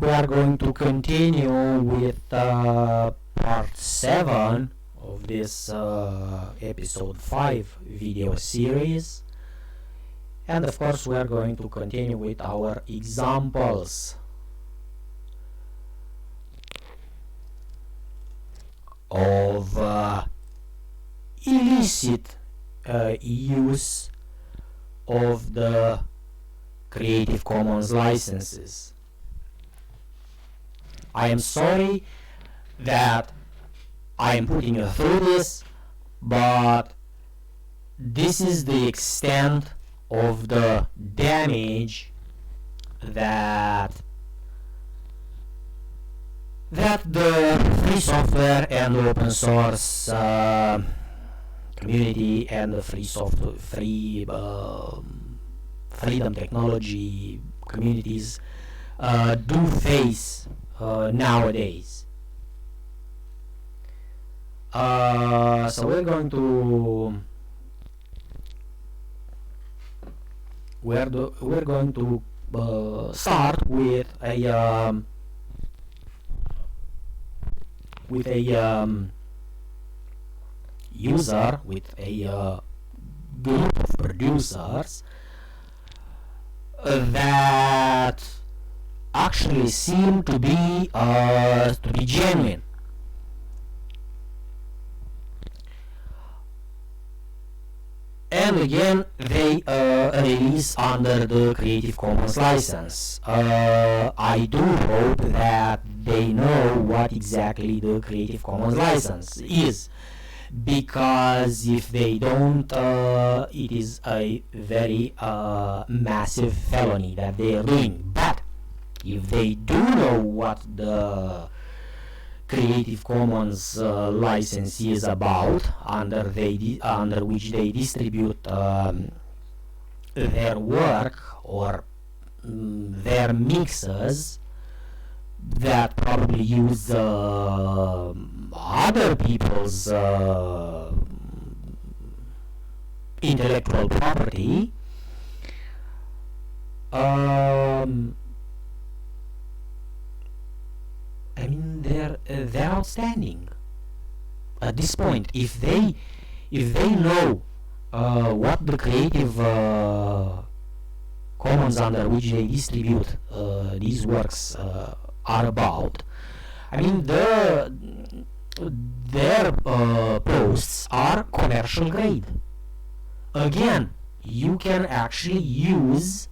we are going to continue with part 7 of this episode 5 video series, and of course we are going to continue with our examples of illicit use of the Creative Commons licenses. I am sorry that I am putting you through this, but this is the extent of the damage that the free software and open source community and the freedom technology communities do face nowadays. So we're going to start with a user, with a group of producers that actually seem to be genuine. And again, they release under the Creative Commons license. I do hope that they know what exactly the Creative Commons license is, because if they don't, it is a very massive felony that they are doing. But if they do know what the Creative Commons license is about, under which they distribute their work or their mixes that probably use other people's intellectual property, I mean, they're outstanding at this point. If they know what the Creative Commons under which they distribute these works are about, I mean, their posts are commercial grade. Again, you can actually use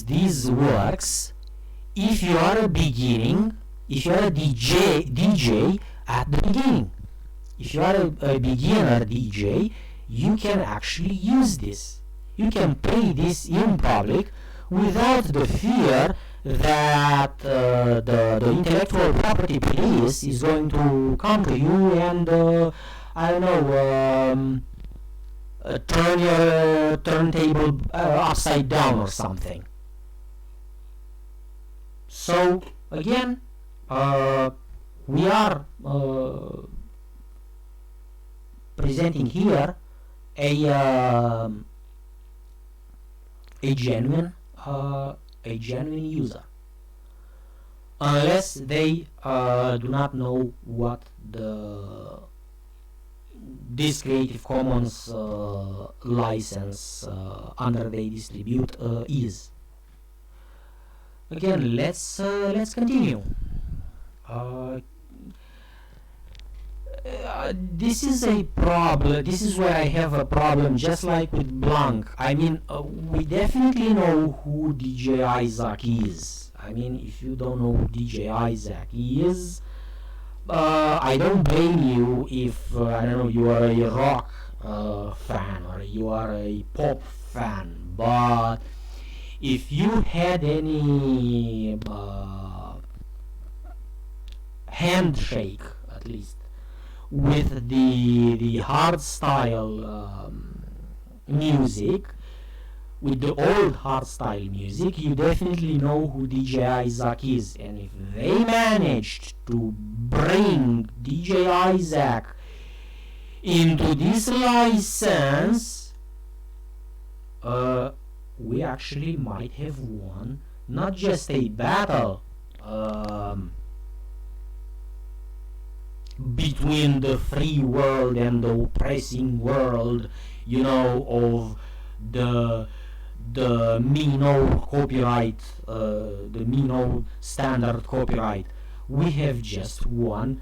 these works if you are a DJ at the beginning. If you are a beginner DJ, you can actually use this. You can play this in public without the fear that the intellectual property police is going to come to you and I don't know, turn your turntable upside down or something. So again, we are presenting here a genuine user, unless they do not know what this Creative Commons license under they distribute is. Again, let's continue. This is a problem. This is where I have a problem, just like with Blanc. I mean, we definitely know who DJ Isaac is. I mean, if you don't know who DJ Isaac is, I don't blame you if I don't know, you are a rock fan or you are a pop fan. But if you had any handshake, at least, with the hardstyle music, with the old hardstyle music, you definitely know who DJ Isaac is. And if they managed to bring DJ Isaac into this license, we actually might have won not just a battle between the free world and the oppressing world, of the copyright, the standard copyright. We have just won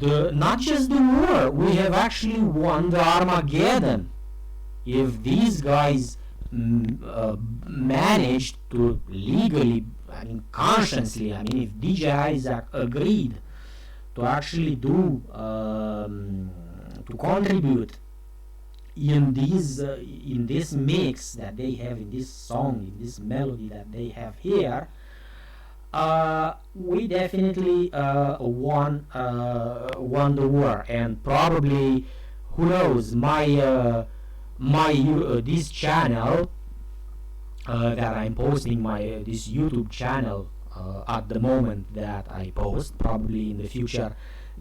not just the war, we have actually won the Armageddon. If these guys managed to legally, consciously, if DJ Isaac agreed to actually do, to contribute in this mix that they have, in this song, in this melody that they have here, we definitely won the war. And probably, who knows, my this channel that I'm posting, this YouTube channel, at the moment that I post, probably in the future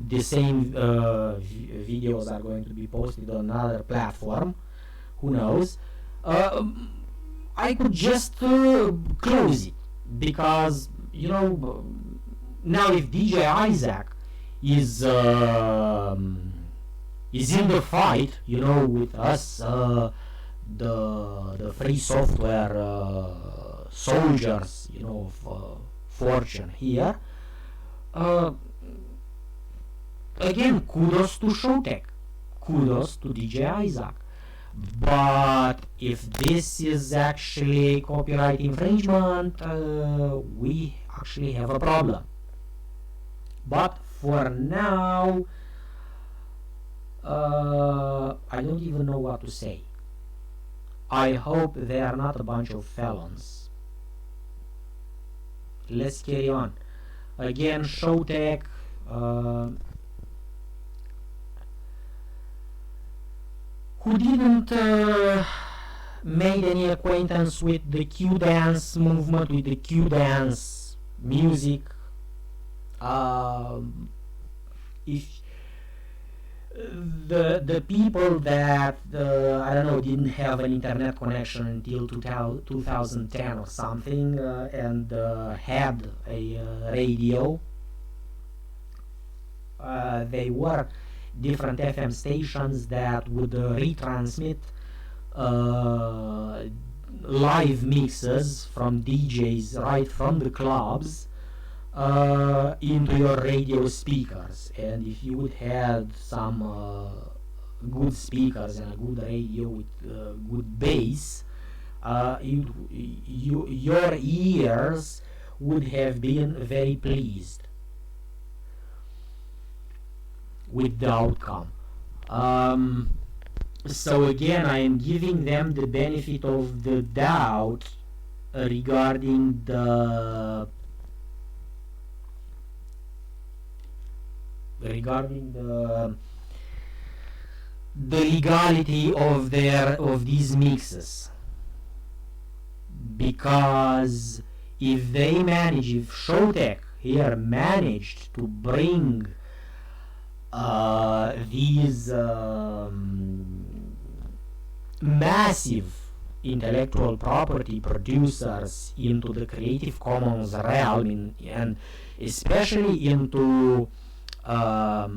the same videos are going to be posted on another platform, who knows. I could just close it, because now if DJ Isaac is in the fight, with us, the free software soldiers, of fortune here, again, kudos to Showtech, kudos to DJ Isaac. But if this is actually copyright infringement, we actually have a problem. But for now, I don't even know what to say. I hope they are not a bunch of felons. Let's carry on. Again, Showtech, who didn't made any acquaintance with the Q-dance movement, with the Q-dance music. If the people that I don't know, didn't have an internet connection until 2010 or something, and had a radio, they were different FM stations that would retransmit live mixes from DJs right from the clubs into your radio speakers. And if you would have some good speakers and a good radio with good bass, your ears would have been very pleased with the outcome. So again, I am giving them the benefit of the doubt regarding the legality of these mixes, because if Showtech here managed to bring these massive intellectual property producers into the Creative Commons realm, and especially into I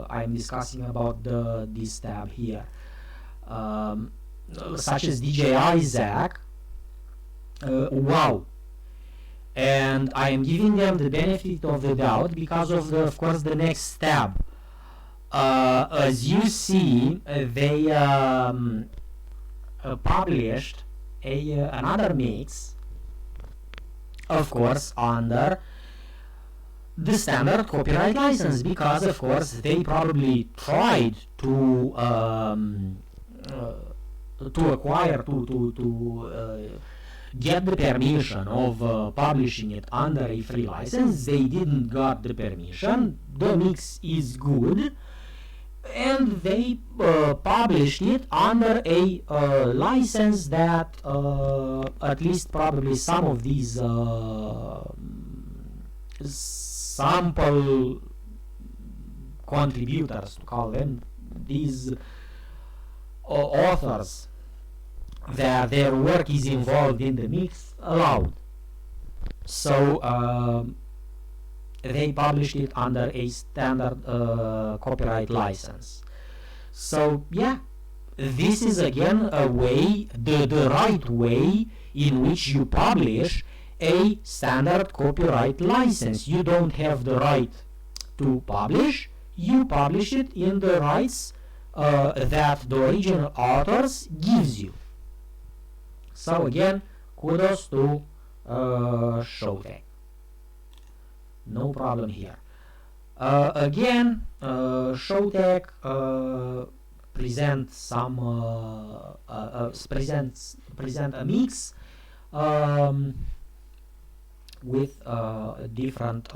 am discussing about this tab here, such as DJ Isaac. Wow. And I am giving them the benefit of the doubt because of course the next tab. As you see, they published another mix, of course under the standard copyright license, because of course they probably tried to acquire, to get the permission of publishing it under a free license. They didn't got the permission. The mix is good, and they published it under a license that at least probably some of these sample contributors, to call them, these authors, that their work is involved in the mix, allowed. So they published it under a standard copyright license. So yeah, this is again a way, the right way in which you publish a standard copyright license. You don't have the right to publish, you publish it in the rights that the original authors gives you. So again, kudos to Showtech. No problem here. Again, Showtech present a mix with different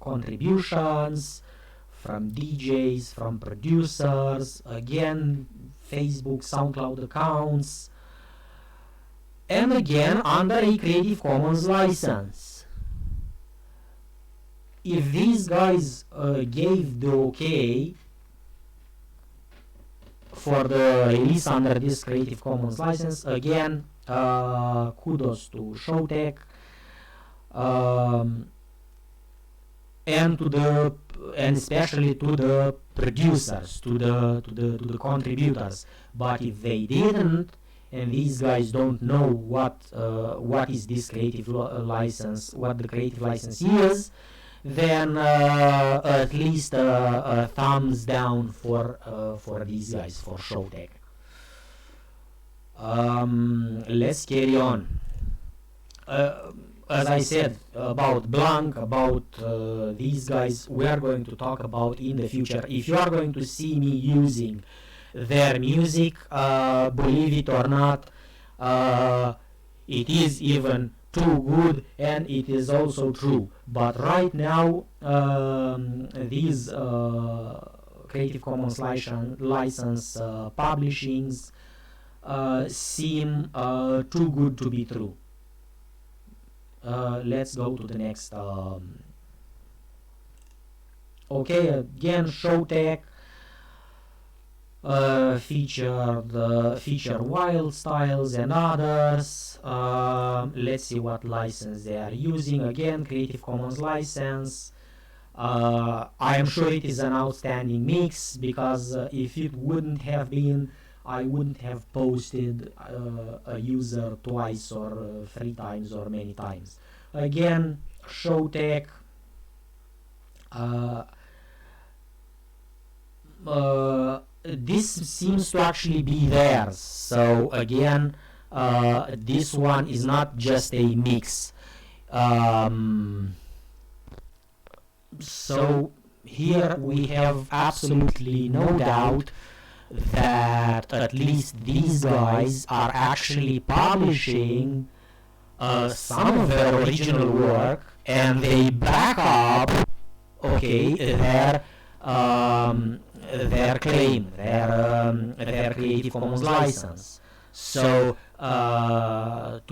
contributions from DJs, from producers, again Facebook, Soundcloud accounts, and again under a Creative Commons license. If these guys gave the okay for the release under this Creative Commons license, again kudos to Showtech, and especially to the producers, to the contributors. But if they didn't, and these guys don't know what is this creative license, what the creative license is, then at least a thumbs down for these guys, for Showtech. Let's carry on. As I said about Blanc, about these guys, we are going to talk about in the future. If you are going to see me using their music, believe it or not, it is even too good, and it is also true. But right now, these Creative Commons license publishings seem too good to be true. Let's go to the next. Okay, again, Showtech feature Wild Styles and others. Let's see what license they are using. Again, Creative Commons license. I am sure it is an outstanding mix, because if it wouldn't have been, I wouldn't have posted a user twice or 3 times or many times. Again, Showtech. This seems to actually be theirs. So again, this one is not just a mix. So here we have absolutely no doubt that at least these guys are actually publishing some of their original work, and they back up, okay, their claim, their Creative Commons license. So to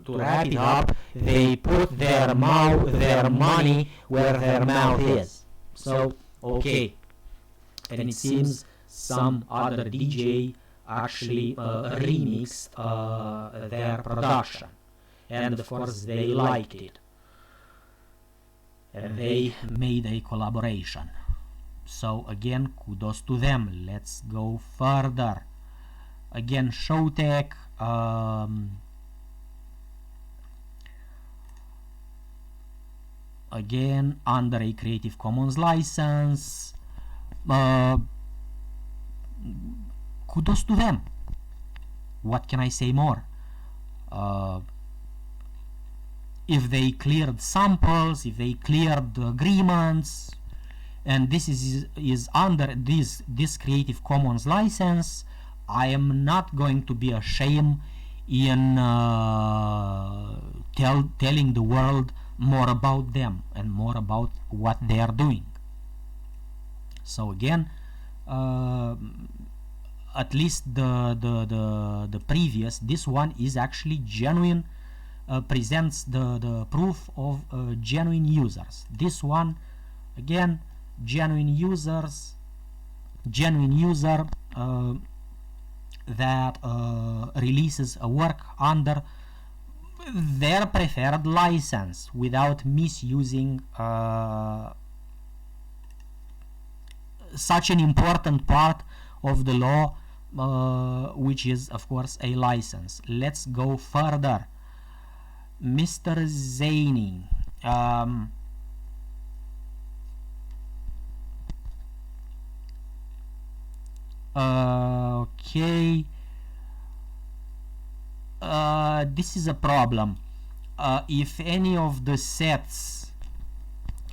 wrap it up, they put their money where their mouth is. So okay, and it seems some other DJ actually remixed their production, and of course they liked it, and they made a collaboration. So again, kudos to them. Let's go further. Again, Showtech. Again, under a Creative Commons license. Kudos to them. What can I say more? If they cleared samples, if they cleared agreements, and this is under this Creative Commons license, I am not going to be ashamed in telling the world more about them and more about what they are doing. So again, at least the previous, this one is actually genuine, presents the proof of genuine users. This one, again, genuine user that releases a work under their preferred license without misusing such an important part of the law, which is of course a license. Let's go further. Mr. Zaini, okay, this is a problem. If any of the sets,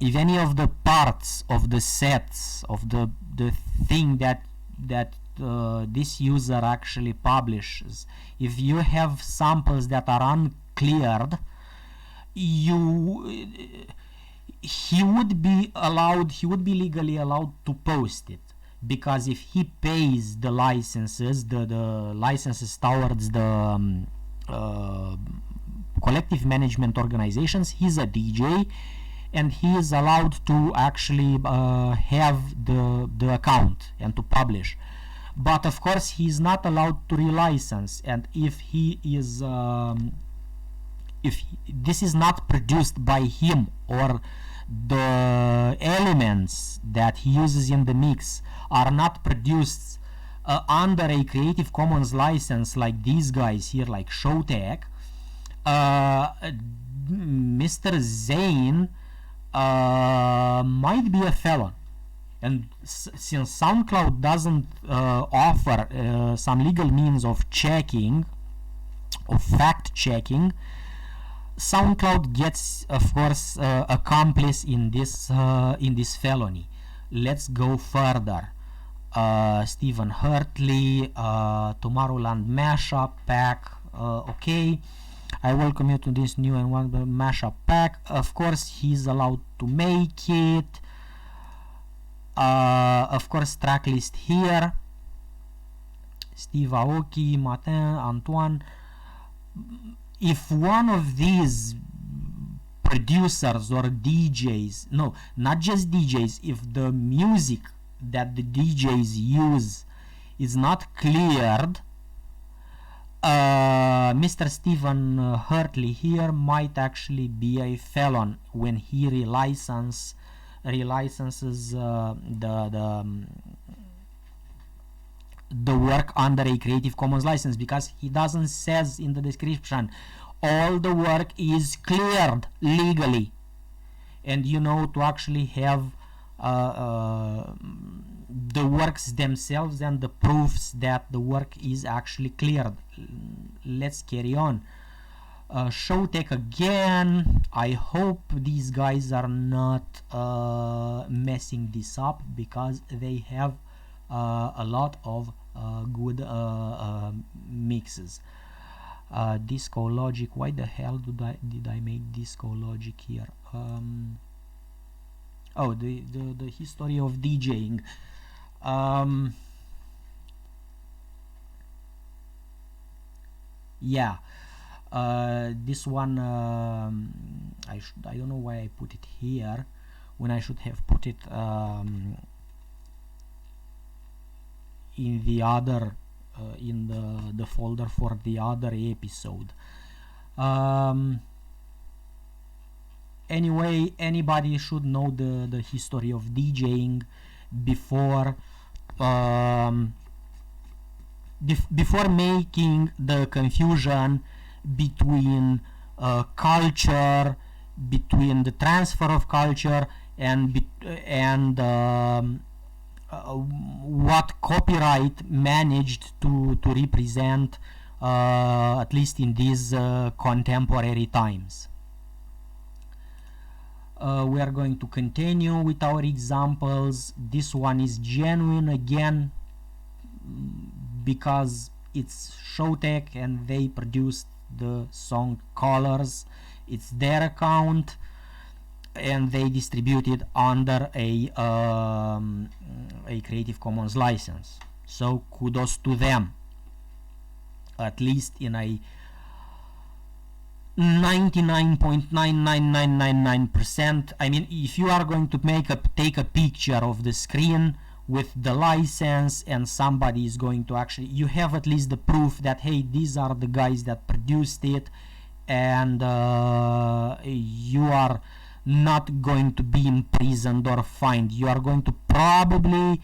if any of the parts of the sets of the thing that this user actually publishes, if you have samples that are uncleared, he would be legally allowed to post it, because if he pays the licenses, the licenses towards the collective management organizations, he's a DJ and he is allowed to actually have the account and to publish. But of course he is not allowed to relicense, and if he is if this is not produced by him, or the elements that he uses in the mix are not produced under a Creative Commons license, like these guys here, like Showtech, Mr. Zane might be a felon. And since SoundCloud doesn't offer some legal means of checking, of fact checking, SoundCloud gets, of course, accomplice in this felony. Let's go further. Stephen Hurtley, Tomorrowland mashup pack. Okay, I welcome you to this new and one mashup pack. Of course, he's allowed to make it. Of course, track list here. Steve Aoki, Martin, Antoine. If one of these producers or DJs, no, not just DJs, if the music that the DJs use is not cleared, Mr. Stephen Hurtley here might actually be a felon when he relicenses the work under a Creative Commons license, because he doesn't says in the description all the work is cleared legally, and you know, to actually have the works themselves and the proofs that the work is actually cleared. Let's carry on. Showtech again. I hope these guys are not messing this up, because they have a lot of good mixes. Disco Logic. Why the hell did I make Disco Logic here? Oh, the history of DJing. Yeah, this one I don't know why I put it here when I should have put it in the other in the folder for the other episode. Anyway, anybody should know the history of DJing before before making the confusion between culture, between the transfer of culture, and what copyright managed to represent, at least in these contemporary times. We are going to continue with our examples. This one is genuine again, because it's Showtech and they produced the song Colors. It's their account and they distribute it under a Creative Commons license. So kudos to them, at least in a 99.99999%. I mean, if you are going to take a picture of the screen with the license and somebody is going to actually, you have at least the proof that, hey, these are the guys that produced it, and you are not going to be imprisoned or fined. You are going to probably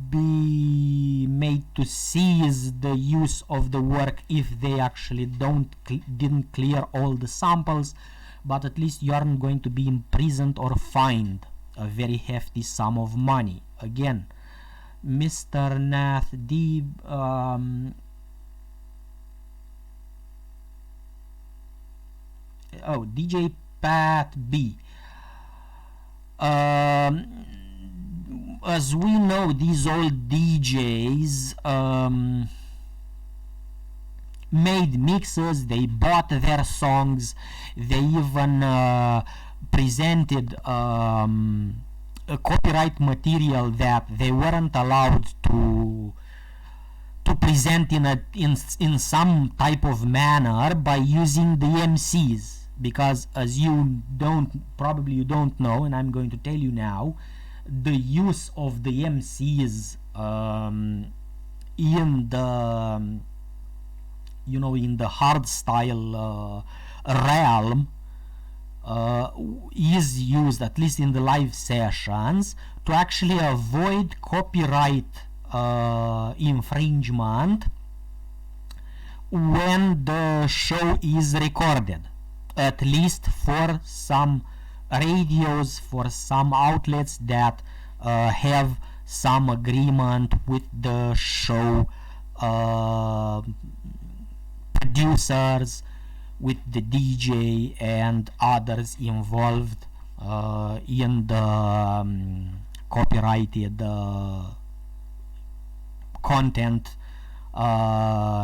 be made to cease the use of the work if they actually didn't clear all the samples, but at least you aren't going to be imprisoned or fined a very hefty sum of money. Again, Mr. Nath Deeb, DJ Pat B. As we know, these old DJs made mixes, they bought their songs, they even presented a copyright material that they weren't allowed to present in some type of manner by using the MCs, because as you probably don't know, and I'm going to tell you now, the use of the MCs in the in the hardstyle realm is used, at least in the live sessions, to actually avoid copyright infringement when the show is recorded, at least for some radios, for some outlets that have some agreement with the show producers, with the DJ and others involved in the copyrighted content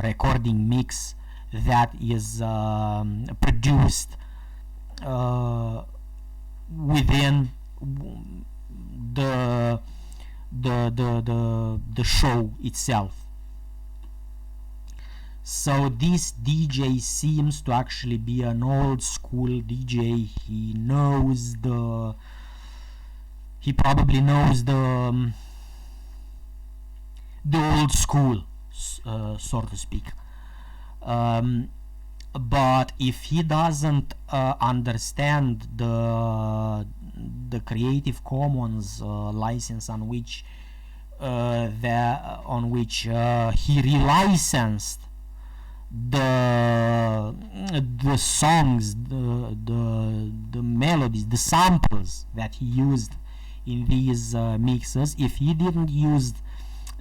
recording mix that is produced within the show itself. So this DJ seems to actually be an old school DJ. He probably knows the old school, so to speak. But if he doesn't understand the Creative Commons license on which he relicensed the songs, the melodies, the samples that he used in these mixes, if he didn't use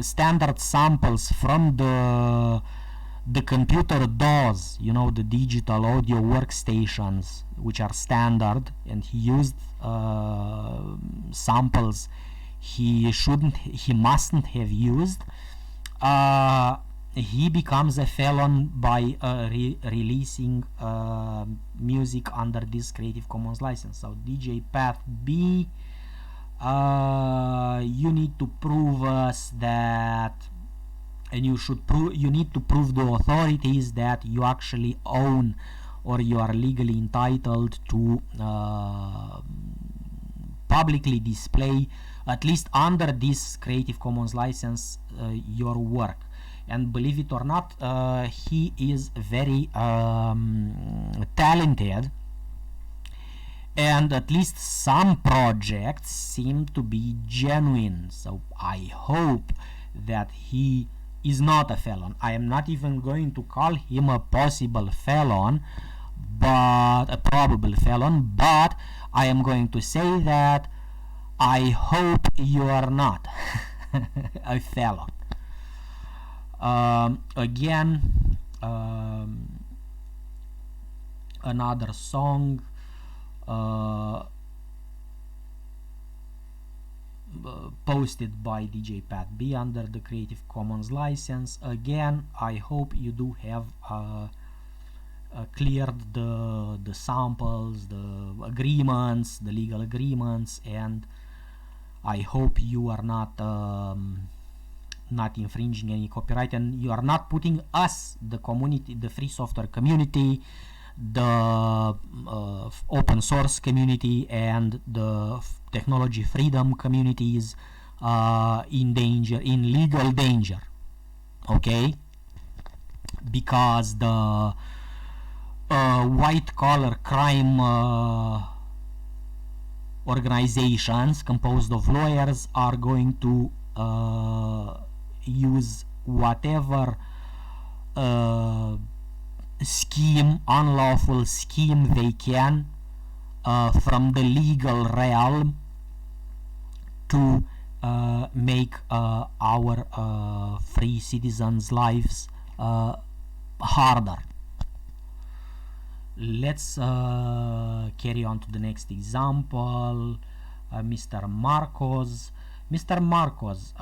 standard samples from the computer DAWs, the digital audio workstations, which are standard, and he used samples he mustn't have used, he becomes a felon by releasing music under this Creative Commons license. So DJ Path B, you need to prove us that, and you need to prove the authorities that you actually own or you are legally entitled to publicly display, at least under this Creative Commons license, your work. And believe it or not, he is very talented, and at least some projects seem to be genuine. So I hope that he is not a felon. I am not even going to call him a possible felon, but a probable felon, but I am going to say that I hope you are not a felon. Again, another song posted by DJ Pat B under the Creative Commons license. Again, I hope you do have cleared the samples, the agreements, the legal agreements, and I hope you are not not infringing any copyright, and you are not putting us, the community, the free software community, the open source community, and the technology freedom communities in danger, in legal danger. Okay, because the white collar crime organizations composed of lawyers are going to use whatever scheme, unlawful scheme they can from the legal realm to make our free citizens' lives harder. Let's carry on to the next example. Mr. Marcos. Mr. Marcos,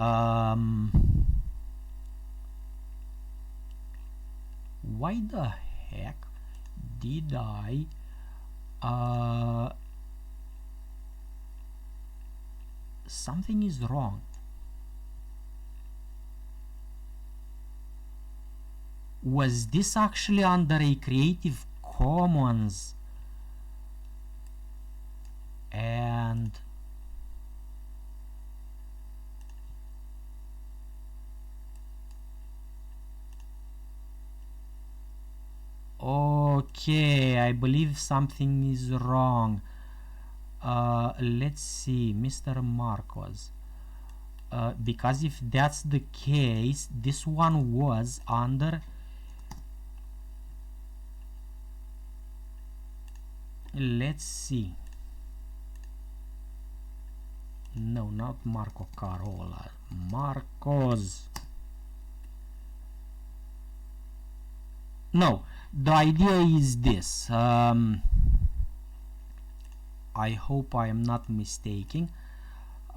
why the heck did I something is wrong. Was this actually under a Creative Commons? And okay, I believe something is wrong. Let's see, Mr. Marcos, because if that's the case, this one was under, let's see, no, not Marco Carola, Marcos. No, the idea is this. I hope I am not mistaken.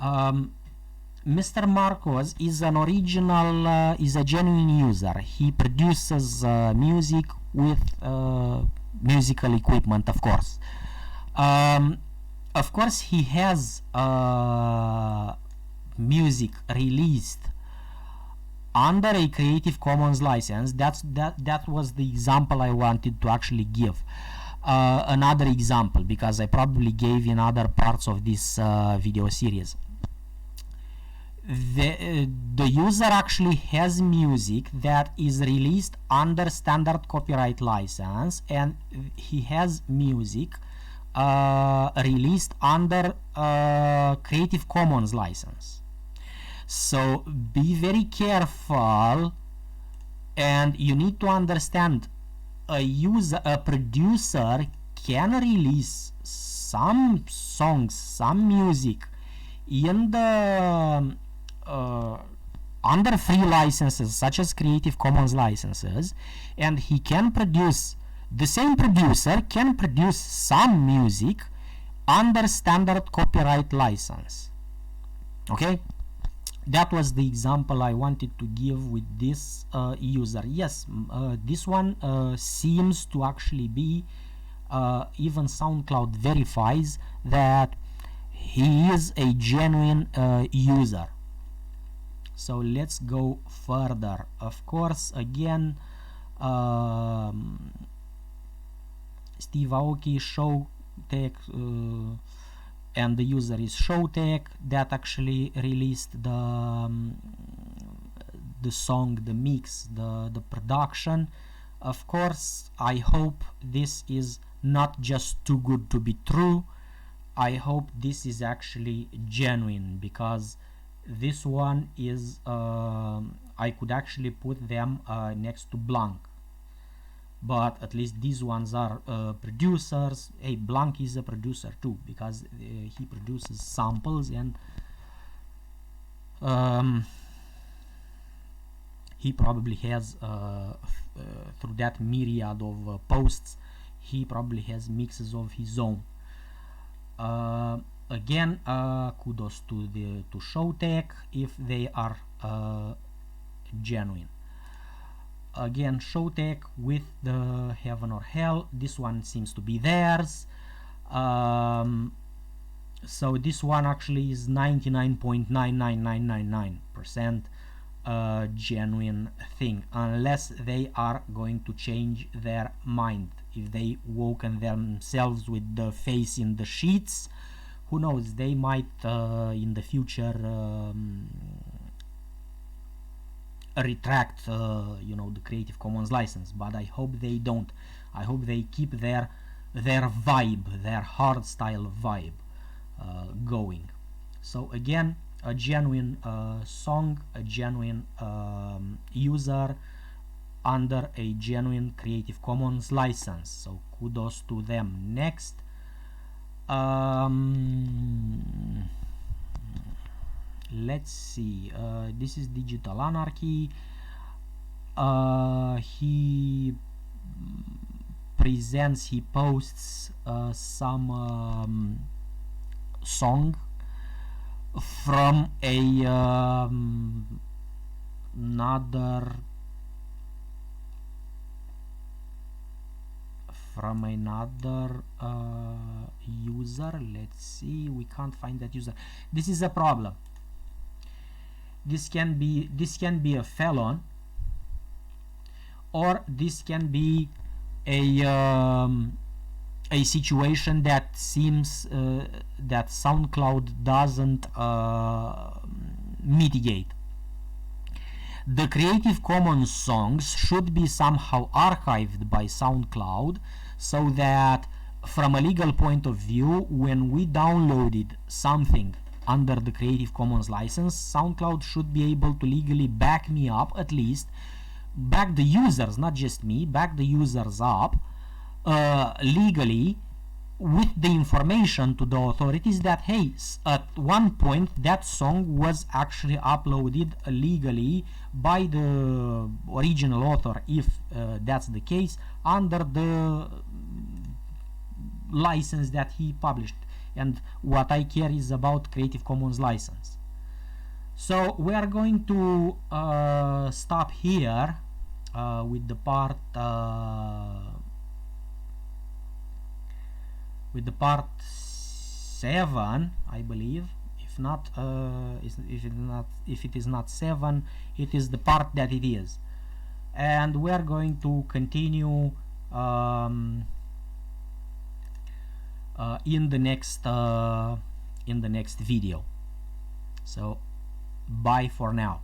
Mr. Marcos is an original, is a genuine user. He produces music with musical equipment, of course. Of course, he has music released under a Creative Commons license. That was the example I wanted to actually give. Another example, because I probably gave in other parts of this video series. The user actually has music that is released under standard copyright license, and he has music released under Creative Commons license. So be very careful, and you need to understand, a producer can release some songs, some music in the under free licenses such as Creative Commons licenses, and he can produce, the same producer can produce some music under standard copyright license. Okay, that was the example I wanted to give with this user. Yes, this one seems to actually be, even SoundCloud verifies that he is a genuine user. So let's go further. Of course, again, Steve Aoki, Showtech, and the user is Showtech, that actually released the song, the mix, the production. Of course, I hope this is not just too good to be true. I hope this is actually genuine, because this one is I could actually put them next to Blanc, but at least these ones are producers. Hey, Blanc is a producer too, because he produces samples, and he probably has through that myriad of posts, he probably has mixes of his own. Again, kudos to Showtech if they are genuine. Again, Showtech with the Heaven or Hell, this one seems to be theirs. So this one actually is 99.99999% a genuine thing, unless they are going to change their mind. If they woken themselves with the face in the sheets, who knows, they might in the future retract the Creative Commons license, but I hope they don't. I hope they keep their vibe, their hardstyle vibe going. So again, a genuine song, a genuine user under a genuine Creative Commons license, so kudos to them. Next, let's see, this is Digital Anarchy. He posts some song from another user. Let's see, we can't find that user. This is a problem. This can be a felon, or this can be a situation that seems that SoundCloud doesn't mitigate. The Creative Commons songs should be somehow archived by SoundCloud, so that from a legal point of view, when we downloaded something under the Creative Commons license, SoundCloud should be able to legally back me up, at least back the users, not just me, back the users up legally, with the information to the authorities that, hey, at one point that song was actually uploaded legally by the original author, if that's the case, under the license that he published. And what I care is about Creative Commons license. So we are going to stop here with the part 7, I believe. If not, if it is not 7, it is the part that it is, and we are going to continue in the next video. So bye for now.